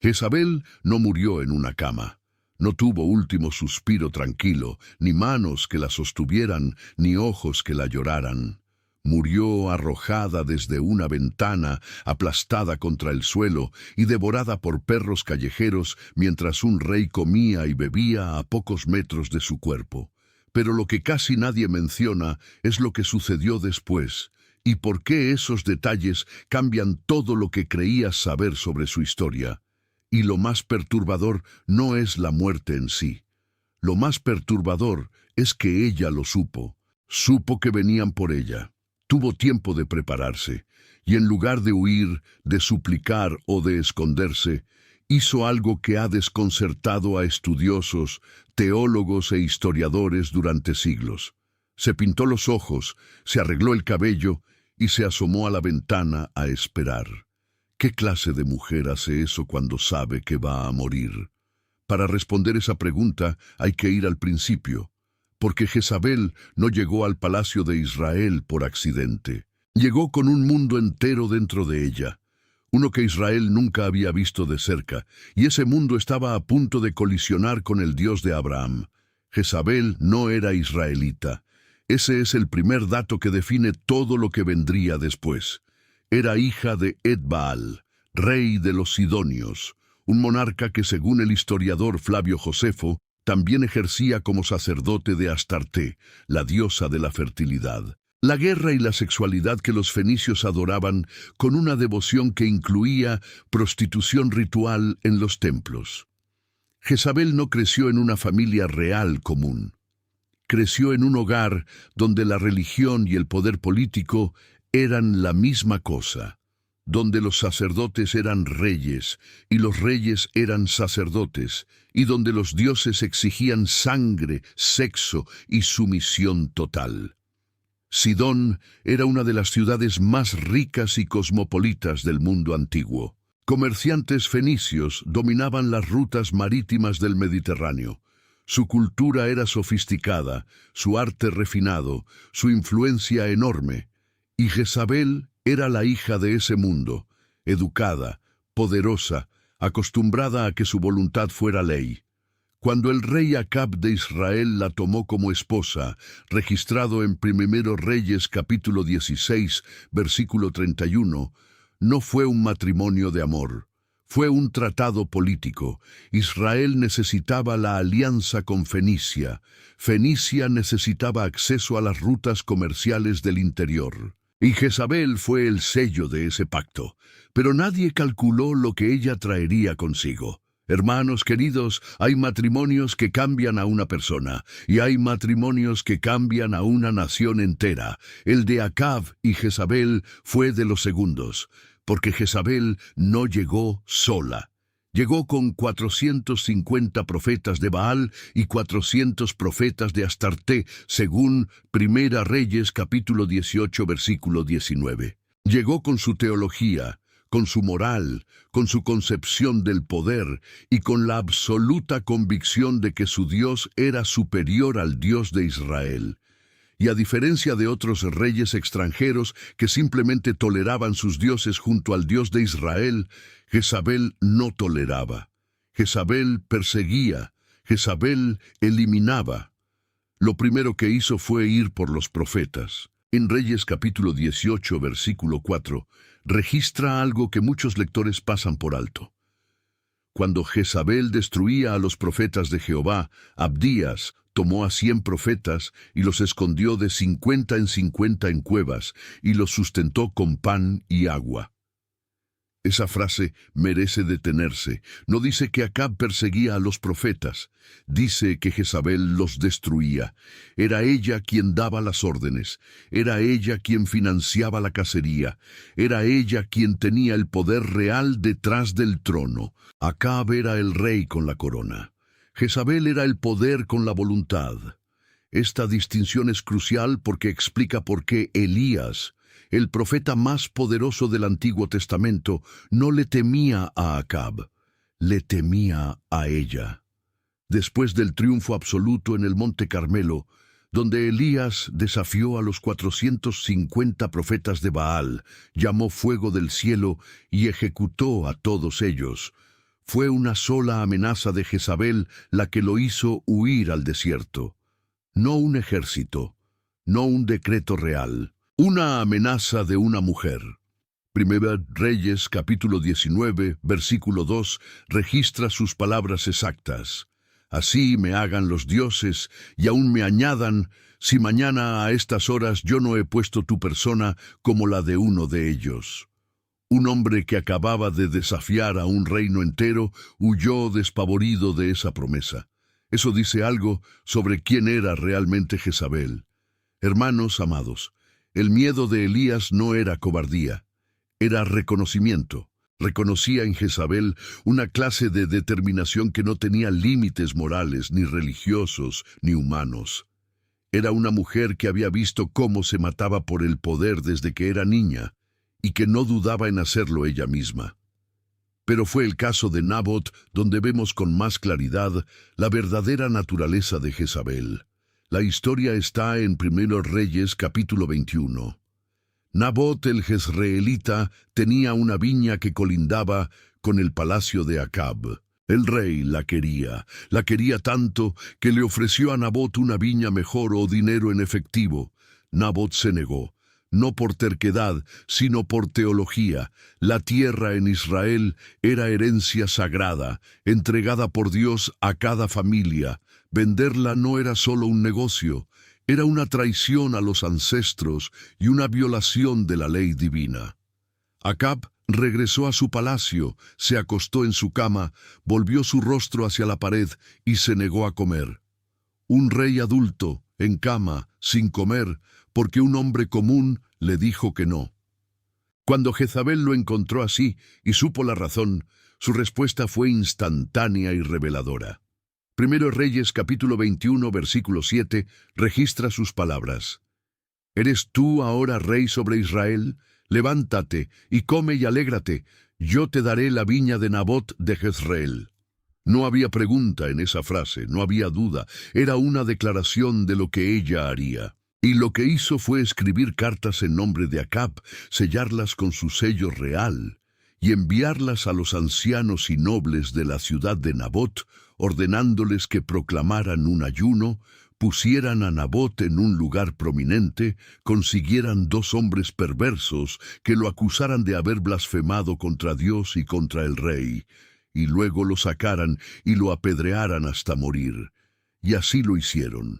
Jezabel no murió en una cama. No tuvo último suspiro tranquilo, ni manos que la sostuvieran, ni ojos que la lloraran. Murió arrojada desde una ventana, aplastada contra el suelo y devorada por perros callejeros mientras un rey comía y bebía a pocos metros de su cuerpo. Pero lo que casi nadie menciona es lo que sucedió después, y por qué esos detalles cambian todo lo que creías saber sobre su historia. Y lo más perturbador no es la muerte en sí. Lo más perturbador es que ella lo supo. Supo que venían por ella. Tuvo tiempo de prepararse, y en lugar de huir, de suplicar o de esconderse, hizo algo que ha desconcertado a estudiosos, teólogos e historiadores durante siglos. Se pintó los ojos, se arregló el cabello y se asomó a la ventana a esperar. ¿Qué clase de mujer hace eso cuando sabe que va a morir? Para responder esa pregunta hay que ir al principio, porque Jezabel no llegó al palacio de Israel por accidente. Llegó con un mundo entero dentro de ella, uno que Israel nunca había visto de cerca, y ese mundo estaba a punto de colisionar con el Dios de Abraham. Jezabel no era israelita. Ese es el primer dato que define todo lo que vendría después. Era hija de Ed-Baal, rey de los Sidonios, un monarca que, según el historiador Flavio Josefo, también ejercía como sacerdote de Astarte, la diosa de la fertilidad. La guerra y la sexualidad que los fenicios adoraban con una devoción que incluía prostitución ritual en los templos. Jezabel no creció en una familia real común. Creció en un hogar donde la religión y el poder político eran la misma cosa, donde los sacerdotes eran reyes y los reyes eran sacerdotes, y donde los dioses exigían sangre, sexo y sumisión total. Sidón era una de las ciudades más ricas y cosmopolitas del mundo antiguo. Comerciantes fenicios dominaban las rutas marítimas del Mediterráneo. Su cultura era sofisticada, su arte refinado, su influencia enorme. Y Jezabel era la hija de ese mundo, educada, poderosa, acostumbrada a que su voluntad fuera ley. Cuando el rey Acab de Israel la tomó como esposa, registrado en Primero Reyes capítulo 16, versículo 31, no fue un matrimonio de amor, fue un tratado político. Israel necesitaba la alianza con Fenicia. Fenicia necesitaba acceso a las rutas comerciales del interior. Y Jezabel fue el sello de ese pacto, pero nadie calculó lo que ella traería consigo. Hermanos queridos, hay matrimonios que cambian a una persona, y hay matrimonios que cambian a una nación entera. El de Acab y Jezabel fue de los segundos, porque Jezabel no llegó sola. Llegó con 450 profetas de Baal y 400 profetas de Astarte, según Primera Reyes capítulo 18, versículo 19. Llegó con su teología, con su moral, con su concepción del poder y con la absoluta convicción de que su Dios era superior al Dios de Israel. Y a diferencia de otros reyes extranjeros que simplemente toleraban sus dioses junto al Dios de Israel, Jezabel no toleraba. Jezabel perseguía, Jezabel eliminaba. Lo primero que hizo fue ir por los profetas. En Reyes capítulo 18, versículo 4, registra algo que muchos lectores pasan por alto. Cuando Jezabel destruía a los profetas de Jehová, Abdías tomó a 100 profetas y los escondió de 50 en cuevas y los sustentó con pan y agua. Esa frase merece detenerse. No dice que Acab perseguía a los profetas, dice que Jezabel los destruía. Era ella quien daba las órdenes, era ella quien financiaba la cacería, era ella quien tenía el poder real detrás del trono. Acab era el rey con la corona. Jezabel era el poder con la voluntad. Esta distinción es crucial porque explica por qué Elías, el profeta más poderoso del Antiguo Testamento, no le temía a Acab, le temía a ella. Después del triunfo absoluto en el Monte Carmelo, donde Elías desafió a los 450 profetas de Baal, llamó fuego del cielo y ejecutó a todos ellos, Fue una sola amenaza de Jezabel la que lo hizo huir al desierto. No un ejército, no un decreto real, una amenaza de una mujer. Primera Reyes, capítulo 19, versículo 2, registra sus palabras exactas. Así me hagan los dioses y aún me añadan, si mañana a estas horas yo no he puesto tu persona como la de uno de ellos. Un hombre que acababa de desafiar a un reino entero huyó despavorido de esa promesa. Eso dice algo sobre quién era realmente Jezabel. Hermanos amados, el miedo de Elías no era cobardía, era reconocimiento. Reconocía en Jezabel una clase de determinación que no tenía límites morales, ni religiosos, ni humanos. Era una mujer que había visto cómo se mataba por el poder desde que era niña, y que no dudaba en hacerlo ella misma. Pero fue el caso de Nabot donde vemos con más claridad la verdadera naturaleza de Jezabel. La historia está en 1 Reyes capítulo 21. Nabot el jezreelita tenía una viña que colindaba con el palacio de Acab. El rey la quería tanto que le ofreció a Nabot una viña mejor o dinero en efectivo. Nabot se negó. No por terquedad, sino por teología. La tierra en Israel era herencia sagrada, entregada por Dios a cada familia. Venderla no era solo un negocio, era una traición a los ancestros y una violación de la ley divina. Acab regresó a su palacio, se acostó en su cama, volvió su rostro hacia la pared y se negó a comer. Un rey adulto, en cama, sin comer, porque un hombre común le dijo que no. Cuando Jezabel lo encontró así y supo la razón, su respuesta fue instantánea y reveladora. 1 Reyes capítulo 21, versículo 7, registra sus palabras. ¿Eres tú ahora rey sobre Israel? Levántate y come y alégrate, yo te daré la viña de Nabot de Jezreel. No había pregunta en esa frase, no había duda, era una declaración de lo que ella haría. Y lo que hizo fue escribir cartas en nombre de Acab, sellarlas con su sello real, y enviarlas a los ancianos y nobles de la ciudad de Nabot, ordenándoles que proclamaran un ayuno, pusieran a Nabot en un lugar prominente, consiguieran 2 hombres perversos que lo acusaran de haber blasfemado contra Dios y contra el rey, y luego lo sacaran y lo apedrearan hasta morir. Y así lo hicieron.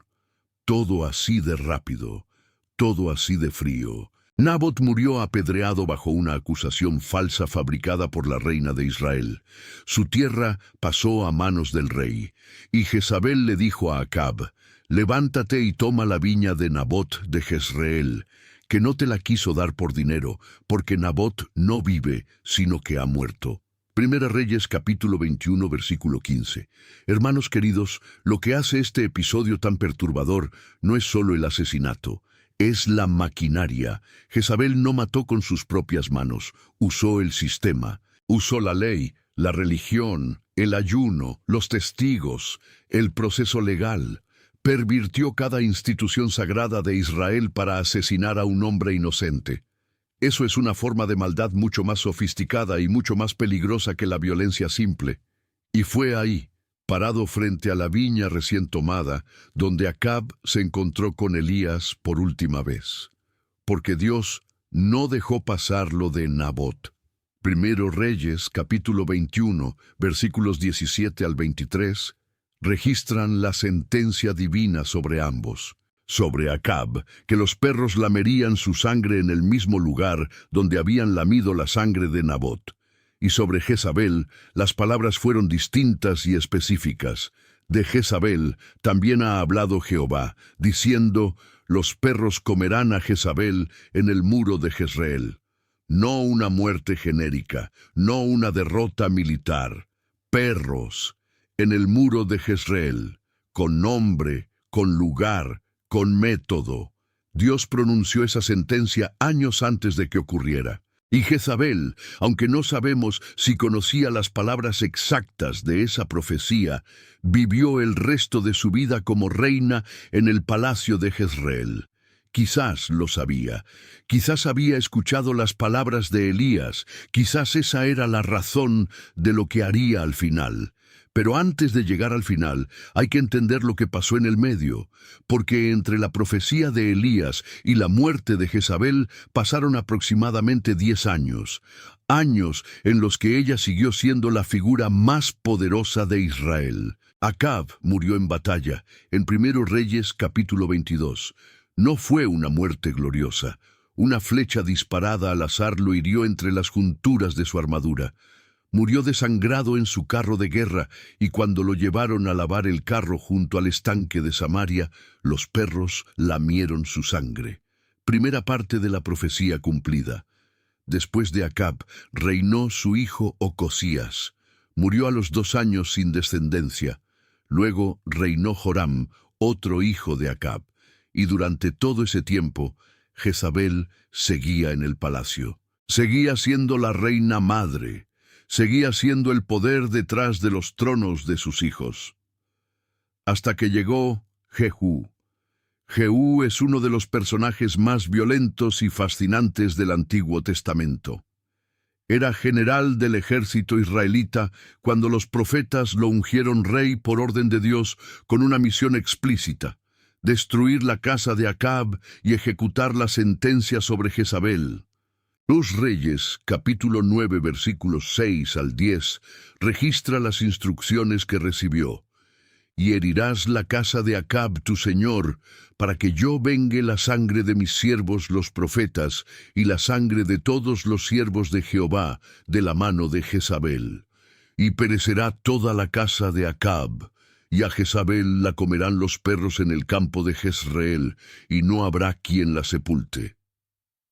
Todo así de rápido, todo así de frío. Nabot murió apedreado bajo una acusación falsa fabricada por la reina de Israel. Su tierra pasó a manos del rey, y Jezabel le dijo a Acab, «Levántate y toma la viña de Nabot de Jezreel, que no te la quiso dar por dinero, porque Nabot no vive, sino que ha muerto». 1 Reyes capítulo 21, versículo 15. Hermanos queridos, lo que hace este episodio tan perturbador no es solo el asesinato, es la maquinaria. Jezabel no mató con sus propias manos, usó el sistema, usó la ley, la religión, el ayuno, los testigos, el proceso legal. Pervirtió cada institución sagrada de Israel para asesinar a un hombre inocente. Eso es una forma de maldad mucho más sofisticada y mucho más peligrosa que la violencia simple. Y fue ahí, parado frente a la viña recién tomada, donde Acab se encontró con Elías por última vez. Porque Dios no dejó pasar lo de Nabot. 1 Reyes, capítulo 21, versículos 17 al 23, registran la sentencia divina sobre ambos. Sobre Acab, que los perros lamerían su sangre en el mismo lugar donde habían lamido la sangre de Nabot. Y sobre Jezabel, las palabras fueron distintas y específicas. De Jezabel también ha hablado Jehová, diciendo, los perros comerán a Jezabel en el muro de Jezreel. No una muerte genérica, no una derrota militar. Perros en el muro de Jezreel, con nombre, con lugar, con método. Dios pronunció esa sentencia años antes de que ocurriera. Y Jezabel, aunque no sabemos si conocía las palabras exactas de esa profecía, vivió el resto de su vida como reina en el palacio de Jezreel. Quizás lo sabía, quizás había escuchado las palabras de Elías, quizás esa era la razón de lo que haría al final. Pero antes de llegar al final, hay que entender lo que pasó en el medio, porque entre la profecía de Elías y la muerte de Jezabel pasaron aproximadamente 10 años, años en los que ella siguió siendo la figura más poderosa de Israel. Acab murió en batalla, en 1 Reyes capítulo 22. No fue una muerte gloriosa. Una flecha disparada al azar lo hirió entre las junturas de su armadura. Murió desangrado en su carro de guerra, y cuando lo llevaron a lavar el carro junto al estanque de Samaria, los perros lamieron su sangre. Primera parte de la profecía cumplida. Después de Acab, reinó su hijo Ocosías. Murió a los 2 años sin descendencia. Luego reinó Joram, otro hijo de Acab, y durante todo ese tiempo, Jezabel seguía en el palacio. Seguía siendo la reina madre. Seguía siendo el poder detrás de los tronos de sus hijos. Hasta que llegó Jehú. Jehú es uno de los personajes más violentos y fascinantes del Antiguo Testamento. Era general del ejército israelita cuando los profetas lo ungieron rey por orden de Dios con una misión explícita: destruir la casa de Acab y ejecutar la sentencia sobre Jezabel. Los Reyes, capítulo 9, versículos 6 al 10, registra las instrucciones que recibió. Y herirás la casa de Acab tu señor, para que yo vengue la sangre de mis siervos los profetas, y la sangre de todos los siervos de Jehová, de la mano de Jezabel. Y perecerá toda la casa de Acab, y a Jezabel la comerán los perros en el campo de Jezreel, y no habrá quien la sepulte.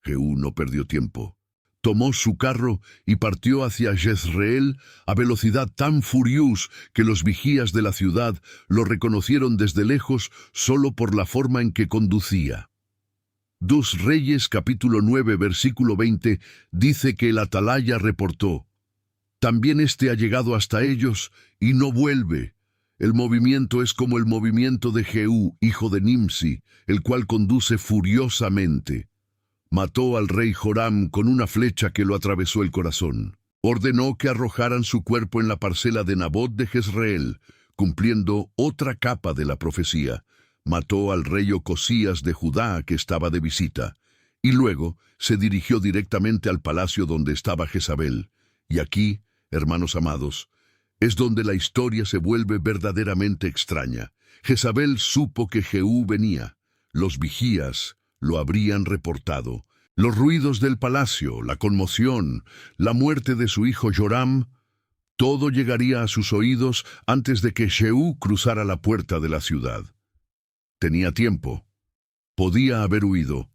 Jehú no perdió tiempo. Tomó su carro y partió hacia Jezreel a velocidad tan furiosa que los vigías de la ciudad lo reconocieron desde lejos solo por la forma en que conducía. 2 Reyes capítulo 9 versículo 20 dice que el atalaya reportó: «También éste ha llegado hasta ellos y no vuelve». El movimiento es como el movimiento de Jehú, hijo de Nimsi, el cual conduce furiosamente. Mató al rey Joram con una flecha que lo atravesó el corazón. Ordenó que arrojaran su cuerpo en la parcela de Nabot de Jezreel, cumpliendo otra capa de la profecía. Mató al rey Ocosías de Judá, que estaba de visita, y luego se dirigió directamente al palacio donde estaba Jezabel. Y aquí, hermanos amados, es donde la historia se vuelve verdaderamente extraña. Jezabel supo que Jehú venía. Los vigías lo habrían reportado. Los ruidos del palacio, la conmoción, la muerte de su hijo Joram, todo llegaría a sus oídos antes de que Jehú cruzara la puerta de la ciudad. Tenía tiempo. Podía haber huido.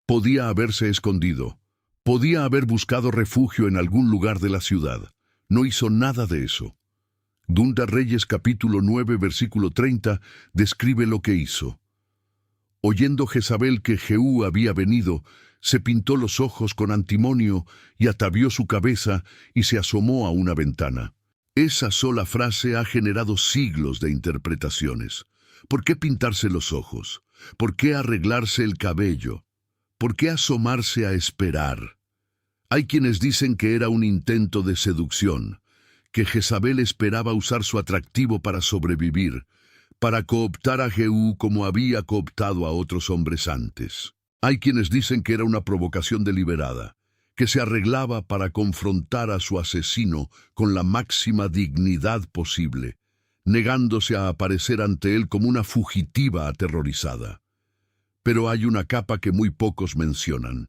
Podía haberse escondido. Podía haber buscado refugio en algún lugar de la ciudad. No hizo nada de eso. 2 Reyes capítulo 9 versículo 30 describe lo que hizo. Oyendo Jezabel que Jehú había venido, se pintó los ojos con antimonio y atavió su cabeza y se asomó a una ventana. Esa sola frase ha generado siglos de interpretaciones. ¿Por qué pintarse los ojos? ¿Por qué arreglarse el cabello? ¿Por qué asomarse a esperar? Hay quienes dicen que era un intento de seducción, que Jezabel esperaba usar su atractivo para sobrevivir, para cooptar a Jehú como había cooptado a otros hombres antes. Hay quienes dicen que era una provocación deliberada, que se arreglaba para confrontar a su asesino con la máxima dignidad posible, negándose a aparecer ante él como una fugitiva aterrorizada. Pero hay una capa que muy pocos mencionan.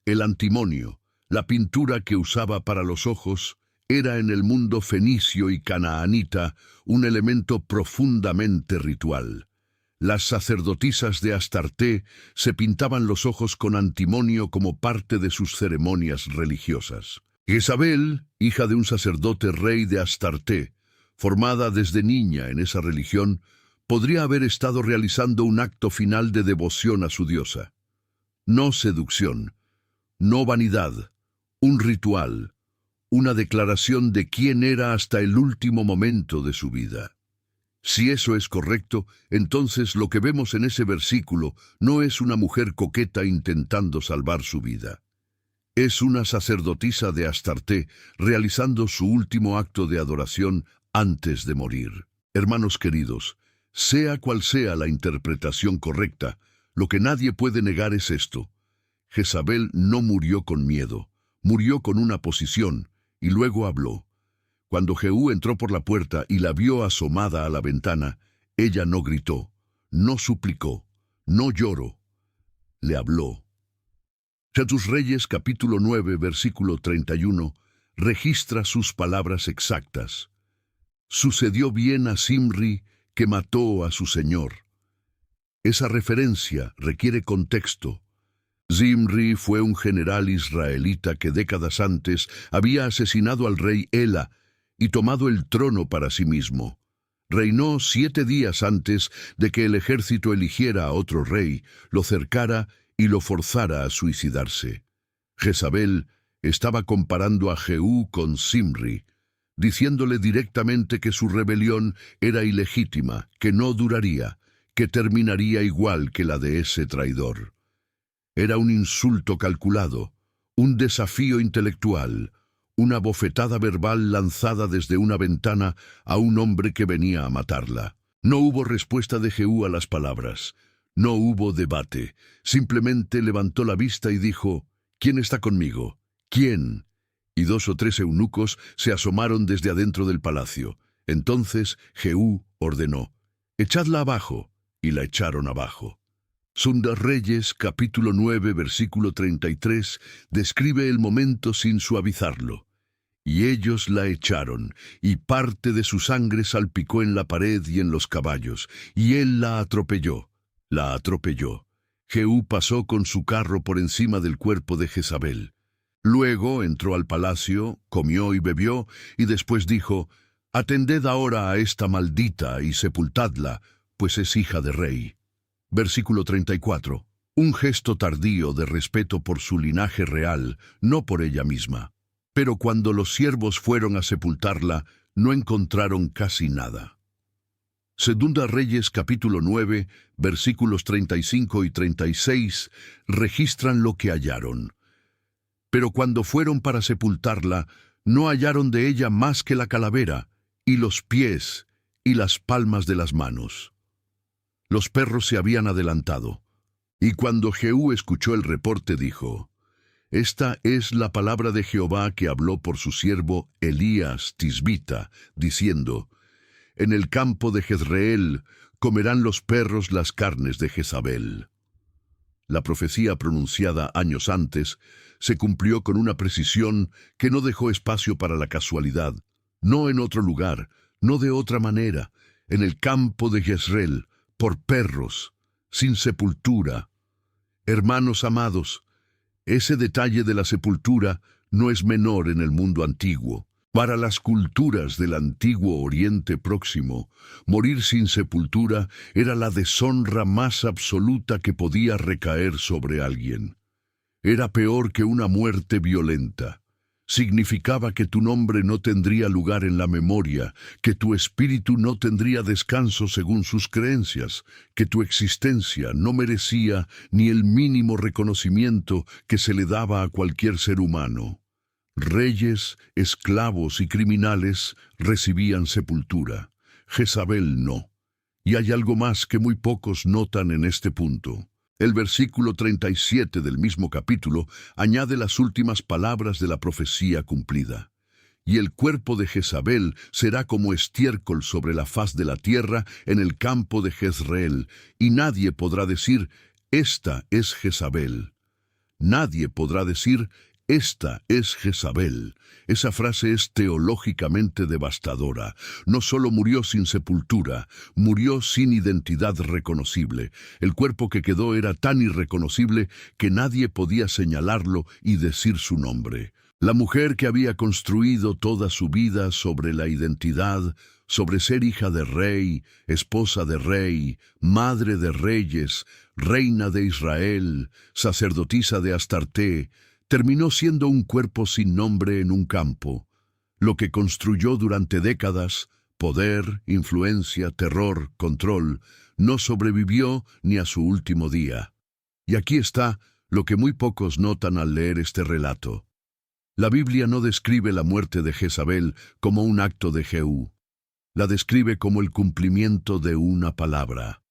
El antimonio, la pintura que usaba para los ojos, era en el mundo fenicio y canaanita un elemento profundamente ritual. Las sacerdotisas de Astarté se pintaban los ojos con antimonio como parte de sus ceremonias religiosas. Jezabel, hija de un sacerdote rey de Astarté, formada desde niña en esa religión, podría haber estado realizando un acto final de devoción a su diosa. No seducción, no vanidad, un ritual, una declaración de quién era hasta el último momento de su vida. Si eso es correcto, entonces lo que vemos en ese versículo no es una mujer coqueta intentando salvar su vida. Es una sacerdotisa de Astarté realizando su último acto de adoración antes de morir. Hermanos queridos, sea cual sea la interpretación correcta, lo que nadie puede negar es esto. Jezabel no murió con miedo, murió con una posición, y luego habló. Cuando Jehú entró por la puerta y la vio asomada a la ventana, ella no gritó, no suplicó, no lloró, le habló. Tus Reyes capítulo 9, versículo 31, registra sus palabras exactas. Sucedió bien a Zimri, que mató a su señor. Esa referencia requiere contexto. Zimri fue un general israelita que décadas antes había asesinado al rey Ela y tomado el trono para sí mismo. Reinó 7 días antes de que el ejército eligiera a otro rey, lo cercara y lo forzara a suicidarse. Jezabel estaba comparando a Jehú con Zimri, diciéndole directamente que su rebelión era ilegítima, que no duraría, que terminaría igual que la de ese traidor. Era un insulto calculado, un desafío intelectual, una bofetada verbal lanzada desde una ventana a un hombre que venía a matarla. No hubo respuesta de Jehú a las palabras. No hubo debate. Simplemente levantó la vista y dijo, «¿Quién está conmigo? ¿Quién?». Y 2 o 3 eunucos se asomaron desde adentro del palacio. Entonces Jehú ordenó, «Echadla abajo», y la echaron abajo. Segunda Reyes, capítulo 9, versículo 33, describe el momento sin suavizarlo. Y ellos la echaron, y parte de su sangre salpicó en la pared y en los caballos, y él la atropelló. La atropelló. Jehú pasó con su carro por encima del cuerpo de Jezabel. Luego entró al palacio, comió y bebió, y después dijo, «Atended ahora a esta maldita y sepultadla, pues es hija de rey». Versículo 34. Un gesto tardío de respeto por su linaje real, no por ella misma. Pero cuando los siervos fueron a sepultarla, no encontraron casi nada. Segunda Reyes capítulo 9, versículos 35 y 36, registran lo que hallaron. Pero cuando fueron para sepultarla, no hallaron de ella más que la calavera, y los pies, y las palmas de las manos. Los perros se habían adelantado. Y cuando Jehú escuchó el reporte, dijo, «Esta es la palabra de Jehová que habló por su siervo Elías Tisbita, diciendo, en el campo de Jezreel comerán los perros las carnes de Jezabel». La profecía pronunciada años antes se cumplió con una precisión que no dejó espacio para la casualidad. No en otro lugar, no de otra manera, en el campo de Jezreel, por perros, sin sepultura. Hermanos amados, ese detalle de la sepultura no es menor en el mundo antiguo. Para las culturas del antiguo Oriente Próximo, morir sin sepultura era la deshonra más absoluta que podía recaer sobre alguien. Era peor que una muerte violenta. Significaba que tu nombre no tendría lugar en la memoria, que tu espíritu no tendría descanso según sus creencias, que tu existencia no merecía ni el mínimo reconocimiento que se le daba a cualquier ser humano. Reyes, esclavos y criminales recibían sepultura. Jezabel no. Y hay algo más que muy pocos notan en este punto. El versículo 37 del mismo capítulo añade las últimas palabras de la profecía cumplida. Y el cuerpo de Jezabel será como estiércol sobre la faz de la tierra en el campo de Jezreel, y nadie podrá decir, esta es Jezabel. Nadie podrá decir, esta es Jezabel. Esa frase es teológicamente devastadora. No solo murió sin sepultura, murió sin identidad reconocible. El cuerpo que quedó era tan irreconocible que nadie podía señalarlo y decir su nombre. La mujer que había construido toda su vida sobre la identidad, sobre ser hija de rey, esposa de rey, madre de reyes, reina de Israel, sacerdotisa de Astarté, terminó siendo un cuerpo sin nombre en un campo. Lo que construyó durante décadas Poder, influencia, terror, control, no sobrevivió ni a su último día. Y aquí está lo que muy pocos notan al leer este relato. La Biblia no describe la muerte de Jezabel como un acto de Jehú. La describe como el cumplimiento de una palabra.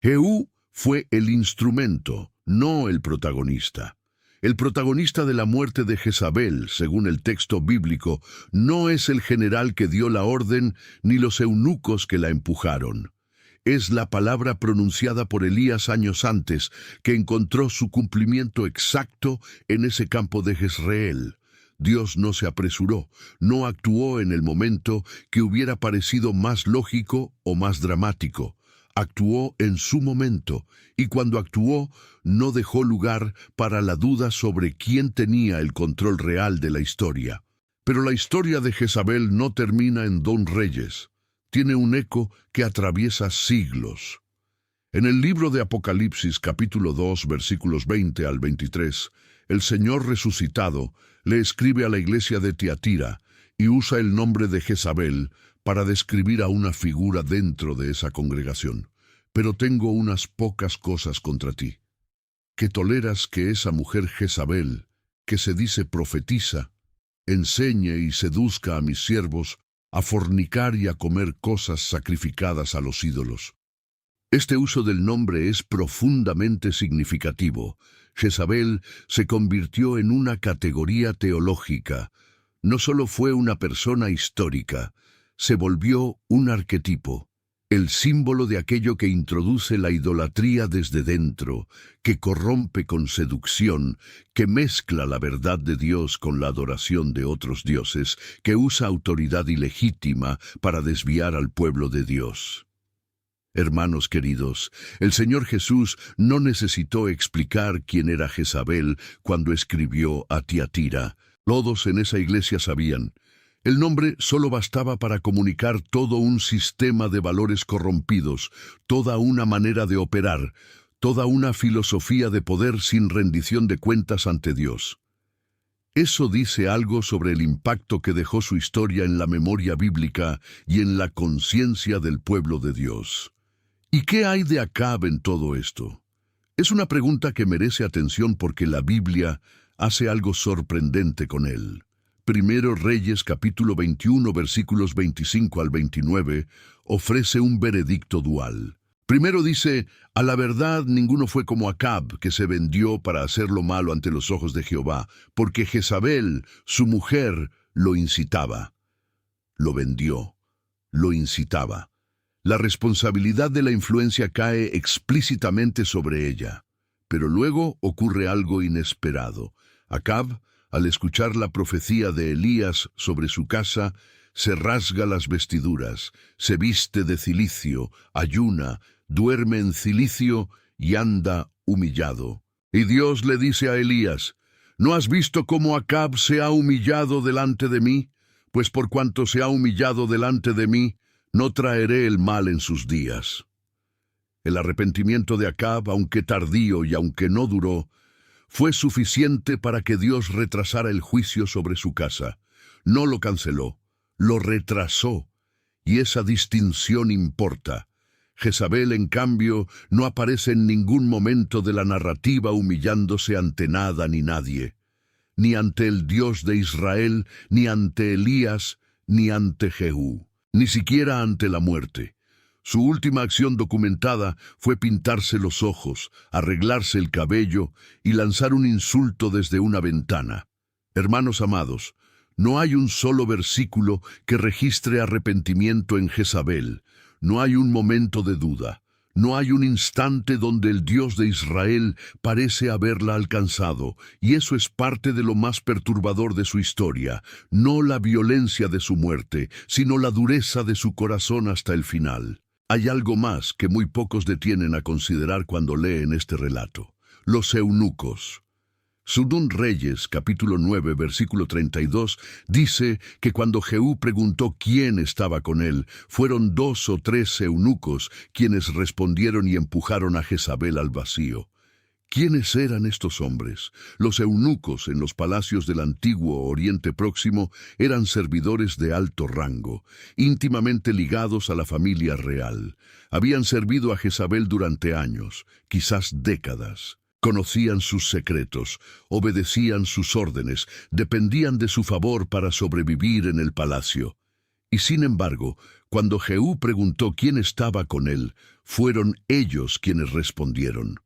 Jehú fue el instrumento, no el protagonista. El protagonista de la muerte de Jezabel, según el texto bíblico, no es el general que dio la orden ni los eunucos que la empujaron. Es la palabra pronunciada por Elías años antes, que encontró su cumplimiento exacto en ese campo de Jezreel. Dios no se apresuró, no actuó en el momento que hubiera parecido más lógico o más dramático. Actuó en su momento, y cuando actuó, no dejó lugar para la duda sobre quién tenía el control real de la historia. Pero la historia de Jezabel no termina en Don Reyes. Tiene un eco que atraviesa siglos. En el libro de Apocalipsis, capítulo 2, versículos 20 al 23, el Señor resucitado le escribe a la iglesia de Tiatira y usa el nombre de Jezabel para describir a una figura dentro de esa congregación. Pero tengo unas pocas cosas contra ti, que toleras que esa mujer Jezabel, que se dice profetiza, enseñe y seduzca a mis siervos a fornicar y a comer cosas sacrificadas a los ídolos. Este uso del nombre es profundamente significativo. Jezabel se convirtió en una categoría teológica. No solo fue una persona histórica, se volvió un arquetipo, el símbolo de aquello que introduce la idolatría desde dentro, que corrompe con seducción, que mezcla la verdad de Dios con la adoración de otros dioses, que usa autoridad ilegítima para desviar al pueblo de Dios. Hermanos queridos, el Señor Jesús no necesitó explicar quién era Jezabel cuando escribió a Tiatira. Todos en esa iglesia sabían. El nombre solo bastaba para comunicar todo un sistema de valores corrompidos, toda una manera de operar, toda una filosofía de poder sin rendición de cuentas ante Dios. Eso dice algo sobre el impacto que dejó su historia en la memoria bíblica y en la conciencia del pueblo de Dios. ¿Y qué hay de Acab en todo esto? Es una pregunta que merece atención porque la Biblia hace algo sorprendente con él. Primero Reyes capítulo 21 versículos 25 al 29 ofrece un veredicto dual. Primero dice, a la verdad ninguno fue como Acab, que se vendió para hacer lo malo ante los ojos de Jehová, porque Jezabel, su mujer, lo incitaba. Lo vendió, lo incitaba. La responsabilidad de la influencia cae explícitamente sobre ella. Pero luego ocurre algo inesperado. Acab, al escuchar la profecía de Elías sobre su casa, se rasga las vestiduras, se viste de cilicio, ayuna, duerme en cilicio y anda humillado. Y Dios le dice a Elías, ¿no has visto cómo Acab se ha humillado delante de mí? Pues por cuanto se ha humillado delante de mí, no traeré el mal en sus días. El arrepentimiento de Acab, aunque tardío y aunque no duró, fue suficiente para que Dios retrasara el juicio sobre su casa. No lo canceló, lo retrasó, y esa distinción importa. Jezabel, en cambio, no aparece en ningún momento de la narrativa humillándose ante nada ni nadie, ni ante el Dios de Israel, ni ante Elías, ni ante Jehú, ni siquiera ante la muerte. Su última acción documentada fue pintarse los ojos, arreglarse el cabello y lanzar un insulto desde una ventana. Hermanos amados, no hay un solo versículo que registre arrepentimiento en Jezabel. No hay un momento de duda. No hay un instante donde el Dios de Israel parece haberla alcanzado, y eso es parte de lo más perturbador de su historia, no la violencia de su muerte, sino la dureza de su corazón hasta el final. Hay algo más que muy pocos detienen a considerar cuando leen este relato. Los eunucos. Según Reyes, capítulo 9, versículo 32, dice que cuando Jehú preguntó quién estaba con él, fueron 2 o 3 eunucos quienes respondieron y empujaron a Jezabel al vacío. ¿Quiénes eran estos hombres? Los eunucos en los palacios del antiguo Oriente Próximo eran servidores de alto rango, íntimamente ligados a la familia real. Habían servido a Jezabel durante años, quizás décadas. Conocían sus secretos, obedecían sus órdenes, dependían de su favor para sobrevivir en el palacio. Y sin embargo, cuando Jehú preguntó quién estaba con él, fueron ellos quienes respondieron.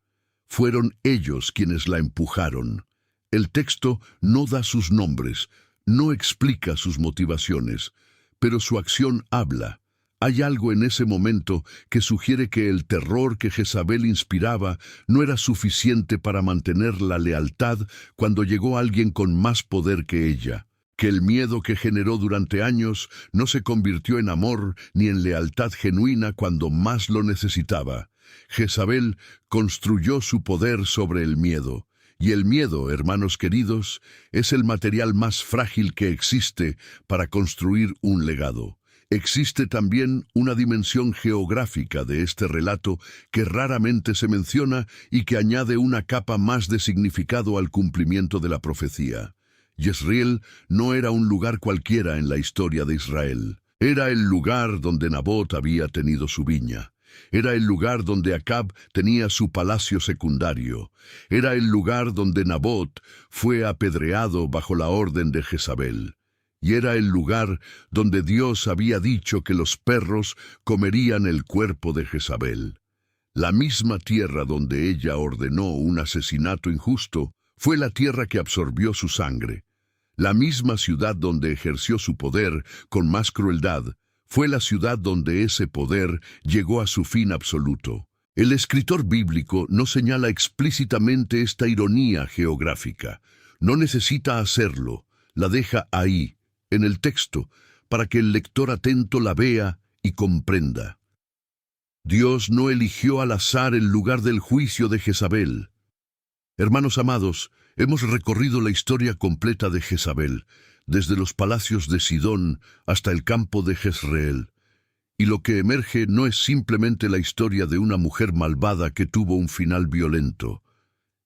Fueron ellos quienes la empujaron. El texto no da sus nombres, no explica sus motivaciones, pero su acción habla. Hay algo en ese momento que sugiere que el terror que Jezabel inspiraba no era suficiente para mantener la lealtad cuando llegó alguien con más poder que ella, que el miedo que generó durante años no se convirtió en amor ni en lealtad genuina cuando más lo necesitaba. Jezabel construyó su poder sobre el miedo, y el miedo, hermanos queridos, es el material más frágil que existe para construir un legado. Existe también una dimensión geográfica de este relato que raramente se menciona y que añade una capa más de significado al cumplimiento de la profecía. Jezreel no era un lugar cualquiera en la historia de Israel. Era el lugar donde Nabot había tenido su viña. Era el lugar donde Acab tenía su palacio secundario. Era el lugar donde Nabot fue apedreado bajo la orden de Jezabel. Y era el lugar donde Dios había dicho que los perros comerían el cuerpo de Jezabel. La misma tierra donde ella ordenó un asesinato injusto fue la tierra que absorbió su sangre. La misma ciudad donde ejerció su poder con más crueldad fue la ciudad donde ese poder llegó a su fin absoluto. El escritor bíblico no señala explícitamente esta ironía geográfica. No necesita hacerlo, la deja ahí, en el texto, para que el lector atento la vea y comprenda. Dios no eligió al azar el lugar del juicio de Jezabel. Hermanos amados, hemos recorrido la historia completa de Jezabel, desde los palacios de Sidón hasta el campo de Jezreel. Y lo que emerge no es simplemente la historia de una mujer malvada que tuvo un final violento.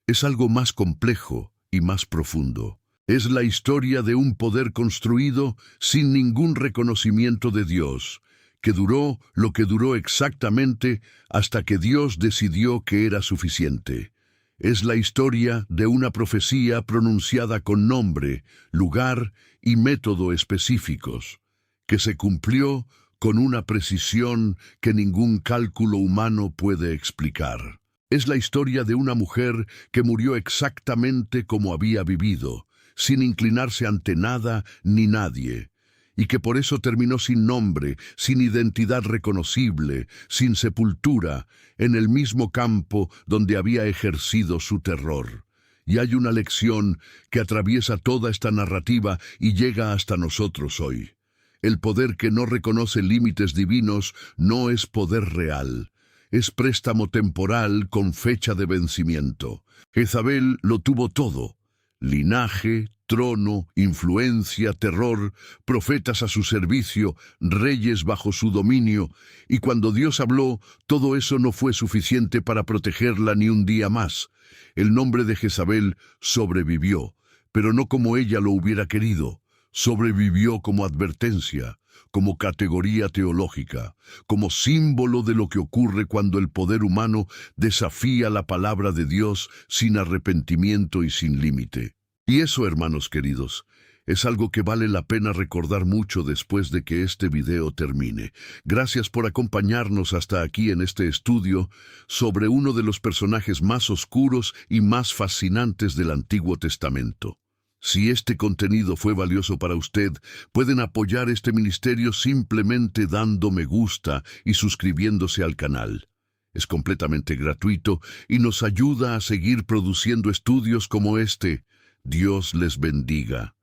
Es algo más complejo y más profundo. Es la historia de un poder construido sin ningún reconocimiento de Dios, que duró lo que duró exactamente hasta que Dios decidió que era suficiente. Es la historia de una profecía pronunciada con nombre, lugar y método específicos, que se cumplió con una precisión que ningún cálculo humano puede explicar. Es la historia de una mujer que murió exactamente como había vivido, sin inclinarse ante nada ni nadie, y que por eso terminó sin nombre, sin identidad reconocible, sin sepultura, en el mismo campo donde había ejercido su terror. Y hay una lección que atraviesa toda esta narrativa y llega hasta nosotros hoy. El poder que no reconoce límites divinos no es poder real. Es préstamo temporal con fecha de vencimiento. Jezabel lo tuvo todo: linaje, trono, influencia, terror, profetas a su servicio, reyes bajo su dominio, y cuando Dios habló, todo eso no fue suficiente para protegerla ni un día más. El nombre de Jezabel sobrevivió, pero no como ella lo hubiera querido. Sobrevivió como advertencia, como categoría teológica, como símbolo de lo que ocurre cuando el poder humano desafía la palabra de Dios sin arrepentimiento y sin límite. Y eso, hermanos queridos, es algo que vale la pena recordar mucho después de que este video termine. Gracias por acompañarnos hasta aquí en este estudio sobre uno de los personajes más oscuros y más fascinantes del Antiguo Testamento. Si este contenido fue valioso para usted, pueden apoyar este ministerio simplemente dando me gusta y suscribiéndose al canal. Es completamente gratuito y nos ayuda a seguir produciendo estudios como este. Dios les bendiga.